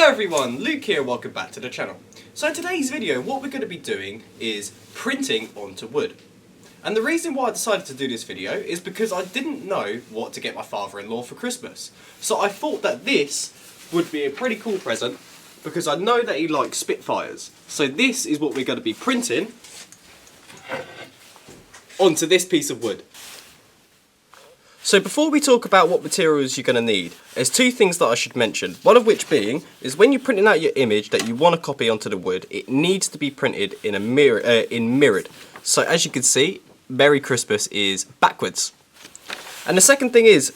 Hello everyone, Luke here, welcome back to the channel. So in today's video what we're going to be doing is printing onto wood. And the reason why I decided to do this video is because I didn't know what to get my father-in-law for Christmas. So I thought that this would be a pretty cool present because I know that he likes Spitfires. So this is what we're going to be printing onto this piece of wood. So before we talk about what materials you're going to need, there's two things that I should mention. One of which being, is when you're printing out your image that you want to copy onto the wood, it needs to be printed in a mirrored. So as you can see, Merry Christmas is backwards. And the second thing is,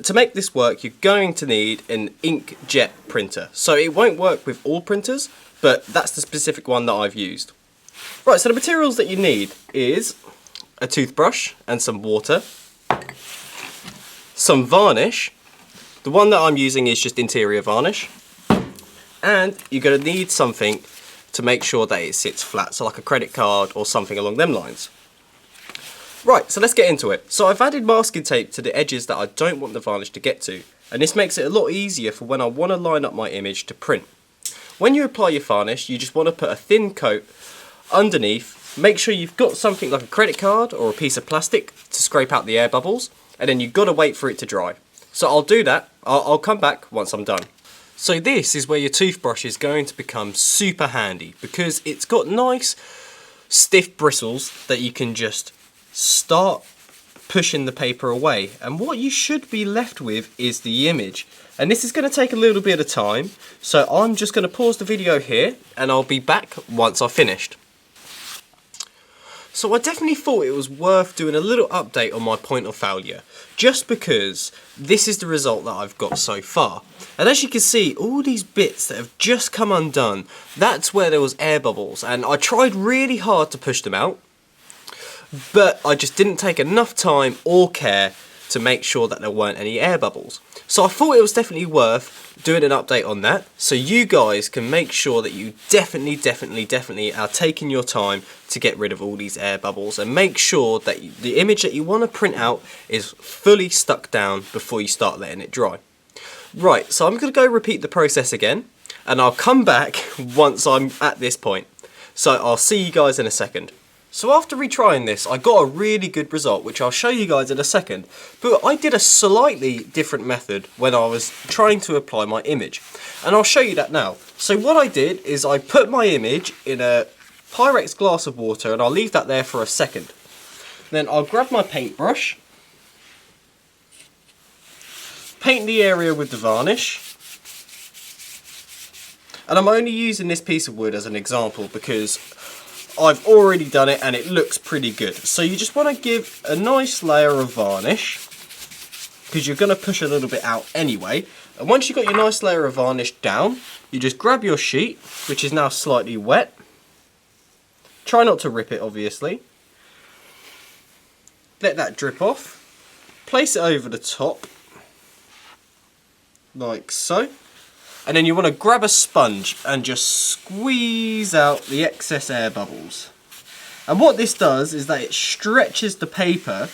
to make this work, you're going to need an inkjet printer. So it won't work with all printers, but that's the specific one that I've used. Right, so the materials that you need is a toothbrush and some water. Some varnish. The one that I'm using is just interior varnish. And you're going to need something to make sure that it sits flat, so like a credit card or something along them lines. Right, so let's get into it. So I've added masking tape to the edges that I don't want the varnish to get to, and this makes it a lot easier for when I want to line up my image to print. When you apply your varnish, you just want to put a thin coat underneath. Make sure you've got something like a credit card or a piece of plastic to scrape out the air bubbles. And then you've got to wait for it to dry. So I'll do that. I'll come back once I'm done. So this is where your toothbrush is going to become super handy because it's got nice stiff bristles that you can just start pushing the paper away. And what you should be left with is the image. And this is going to take a little bit of time. So I'm just going to pause the video here and I'll be back once I've finished. So I definitely thought it was worth doing a little update on my point of failure, just because this is the result that I've got so far. And as you can see, all these bits that have just come undone, that's where there was air bubbles, and I tried really hard to push them out, but I just didn't take enough time or care to make sure that there weren't any air bubbles. So I thought it was definitely worth doing an update on that, so you guys can make sure that you definitely are taking your time to get rid of all these air bubbles and make sure that the image that you want to print out is fully stuck down before you start letting it dry. Right, so I'm going to go repeat the process again, and I'll come back once I'm at this point. So I'll see you guys in a second. So after retrying this, I got a really good result, which I'll show you guys in a second. But I did a slightly different method when I was trying to apply my image. And I'll show you that now. So what I did is I put my image in a Pyrex glass of water and I'll leave that there for a second. Then I'll grab my paintbrush, paint the area with the varnish. And I'm only using this piece of wood as an example because I've already done it and it looks pretty good. So you just want to give a nice layer of varnish because you're going to push a little bit out anyway. And once you've got your nice layer of varnish down, you just grab your sheet, which is now slightly wet. Try not to rip it, obviously. Let that drip off. Place it over the top, like so. And then you want to grab a sponge and just squeeze out the excess air bubbles. And what this does is that it stretches the paper,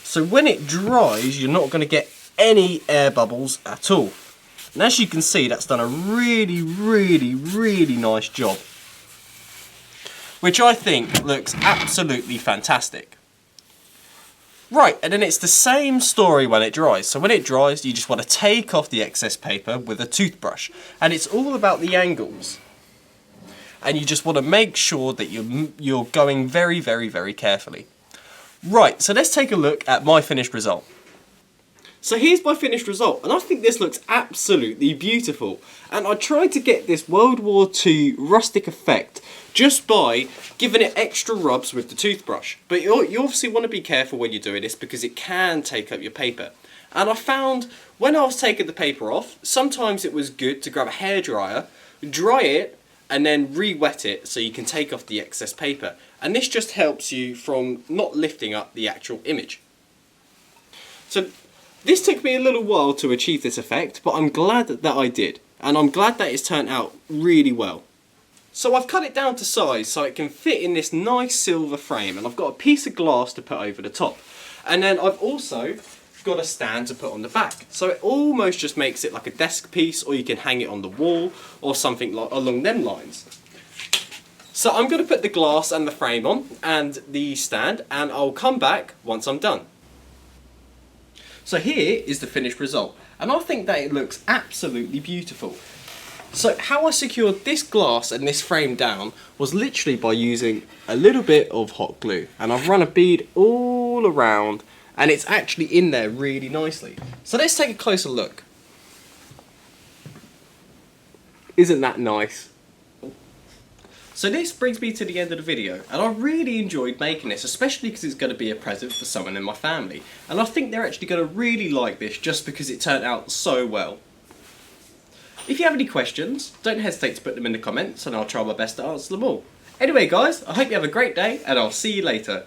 so when it dries you're not going to get any air bubbles at all. And as you can see, that's done a really nice job, which I think looks absolutely fantastic. Right, and then it's the same story when it dries. So when it dries, you just want to take off the excess paper with a toothbrush. And it's all about the angles. And you just want to make sure that you're going very carefully. Right, so let's take a look at my finished result. So here's my finished result, and I think this looks absolutely beautiful. And I tried to get this World War II rustic effect just by giving it extra rubs with the toothbrush. But you obviously want to be careful when you're doing this because it can take up your paper. And I found when I was taking the paper off, sometimes it was good to grab a hairdryer, dry it, and then re-wet it so you can take off the excess paper. And this just helps you from not lifting up the actual image. So this took me a little while to achieve this effect, but I'm glad that I did. And I'm glad that it's turned out really well. So I've cut it down to size so it can fit in this nice silver frame, and I've got a piece of glass to put over the top. And then I've also got a stand to put on the back. So it almost just makes it like a desk piece, or you can hang it on the wall or something like along them lines. So I'm going to put the glass and the frame on and the stand, and I'll come back once I'm done. So here is the finished result, and I think that it looks absolutely beautiful. So how I secured this glass and this frame down was literally by using a little bit of hot glue, and I've run a bead all around, and it's actually in there really nicely. So let's take a closer look. Isn't that nice? So this brings me to the end of the video, and I really enjoyed making this, especially because it's going to be a present for someone in my family, and I think they're actually going to really like this just because it turned out so well. If you have any questions, don't hesitate to put them in the comments and I'll try my best to answer them all. Anyway guys, I hope you have a great day and I'll see you later.